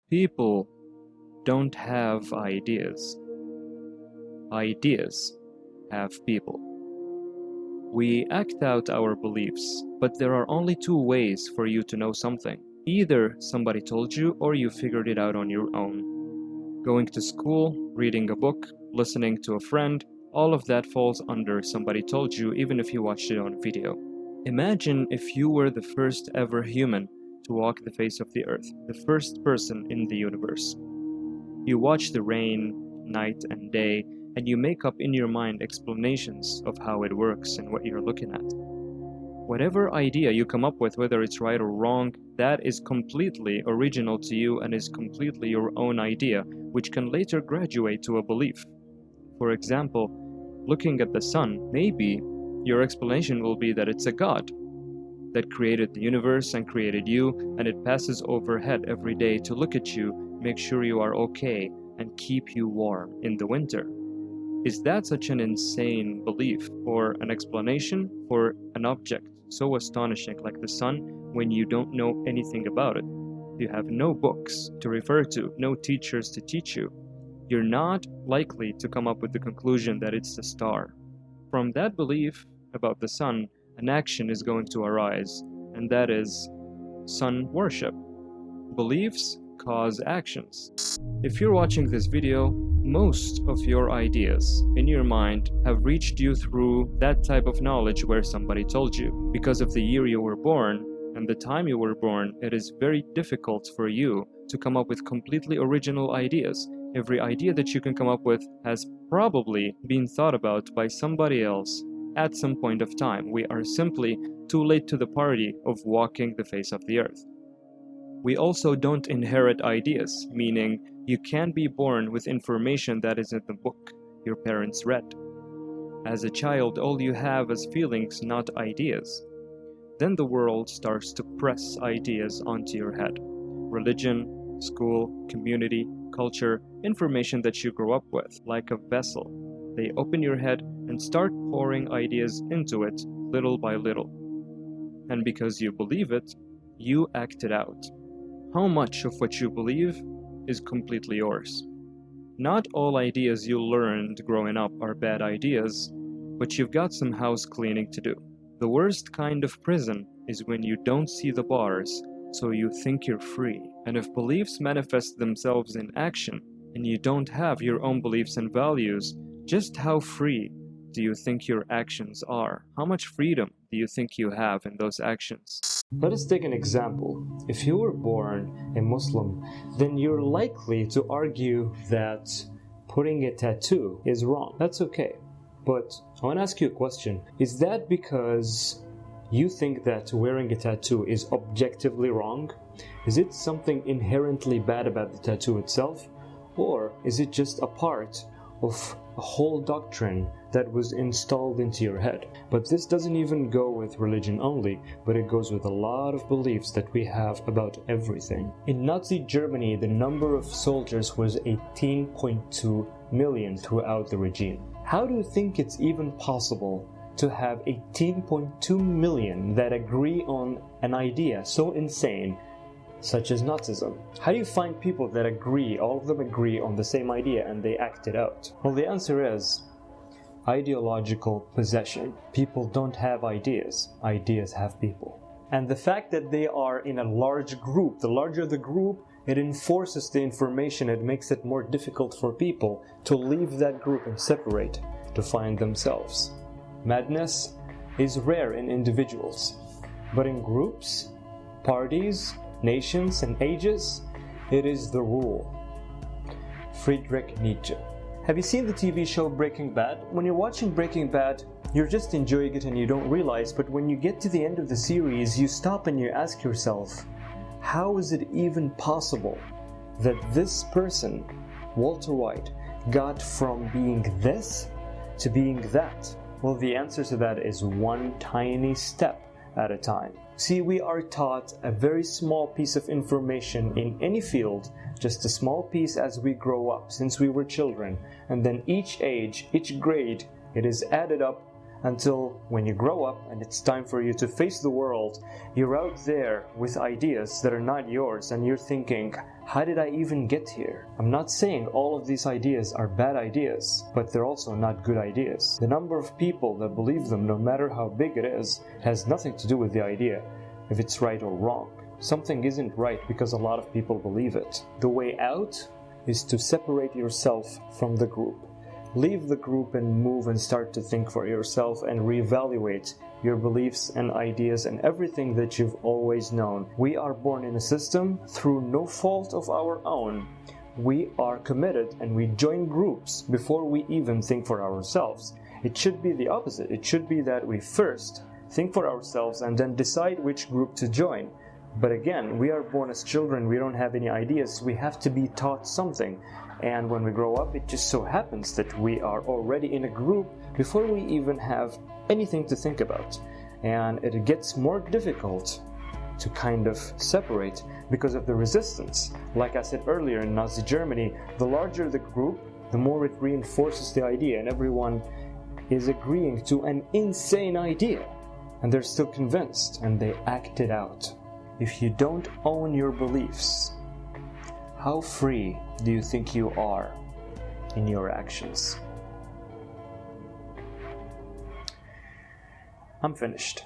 People don't have ideas. Ideas have people. We act out our beliefs, but there are only two ways for you to know something. Either somebody told you or you figured it out on your own. Going to school, reading a book, listening to a friend, all of that falls under somebody told you, even if you watched it on video. Imagine if you were the first ever human to walk the face of the earth, the first person in the universe. You watch the rain, night and day, and you make up in your mind explanations of how it works and what you're looking at. Whatever idea you come up with, whether it's right or wrong, that is completely original to you and is completely your own idea, which can later graduate to a belief. For example, looking at the sun, maybe your explanation will be that it's a god that created the universe and created you, and it passes overhead every day to look at you, make sure you are okay, and keep you warm in the winter. Is that such an insane belief or an explanation for an object so astonishing like the sun when you don't know anything about it? You have no books to refer to, no teachers to teach you. You're not likely to come up with the conclusion that it's a star. From that belief about the sun, an action is going to arise, and that is sun worship. Beliefs cause actions. If you're watching this video, most of your ideas in your mind have reached you through that type of knowledge where somebody told you. Because of the year you were born and the time you were born, it is very difficult for you to come up with completely original ideas. Every idea that you can come up with has probably been thought about by somebody else at some point of time. We are simply too late to the party of walking the face of the earth. We also don't inherit ideas, meaning you can't be born with information that is in the book your parents read. As a child, all you have is feelings, not ideas. Then the world starts to press ideas onto your head. Religion, school, community, culture, information that you grow up with, like a vessel. They open your head and start pouring ideas into it little by little. And because you believe it, you act it out. How much of what you believe is completely yours? Not all ideas you learned growing up are bad ideas, but you've got some house cleaning to do. The worst kind of prison is when you don't see the bars, so you think you're free. And if beliefs manifest themselves in action, and you don't have your own beliefs and values, just how free do you think your actions are? How much freedom do you think you have in those actions? Let us take an example. If you were born a Muslim, then you're likely to argue that putting a tattoo is wrong. That's okay. But I want to ask you a question. Is that because you think that wearing a tattoo is objectively wrong? Is it something inherently bad about the tattoo itself? Or is it just a part of a whole doctrine that was installed into your head? But this doesn't even go with religion only, but it goes with a lot of beliefs that we have about everything. In Nazi Germany, the number of soldiers was 18.2 million throughout the regime. How do you think it's even possible to have 18.2 million that agree on an idea so insane such as Nazism? How do you find people that agree, all of them agree on the same idea and they act it out? Well, the answer is ideological possession. People don't have ideas. Ideas have people. And the fact that they are in a large group, the larger the group, it enforces the information. It makes it more difficult for people to leave that group and separate, to find themselves. Madness is rare in individuals, but in groups, parties, nations, and ages, it is the rule. Friedrich Nietzsche. Have you seen the TV show Breaking Bad? When you're watching Breaking Bad, you're just enjoying it and you don't realize, but when you get to the end of the series, you stop and you ask yourself, how is it even possible that this person, Walter White, got from being this to being that? Well, the answer to that is one tiny step at a time. See, we are taught a very small piece of information in any field, just a small piece as we grow up, since we were children, and then each age, each grade, it is added up until when you grow up and it's time for you to face the world, you're out there with ideas that are not yours and you're thinking, how did I even get here? I'm not saying all of these ideas are bad ideas, but they're also not good ideas. The number of people that believe them, no matter how big it is, has nothing to do with the idea, if it's right or wrong. Something isn't right because a lot of people believe it. The way out is to separate yourself from the group. Leave the group and move and start to think for yourself and reevaluate your beliefs and ideas and everything that you've always known. We are born in a system through no fault of our own. We are committed and we join groups before we even think for ourselves. It should be the opposite. It should be that we first think for ourselves and then decide which group to join. But again, we are born as children, we don't have any ideas, we have to be taught something. And when we grow up, it just so happens that we are already in a group before we even have anything to think about. And it gets more difficult to kind of separate because of the resistance. Like I said earlier, in Nazi Germany, the larger the group, the more it reinforces the idea, and everyone is agreeing to an insane idea. And they're still convinced, and they act it out. If you don't own your beliefs, how free do you think you are in your actions? I'm finished.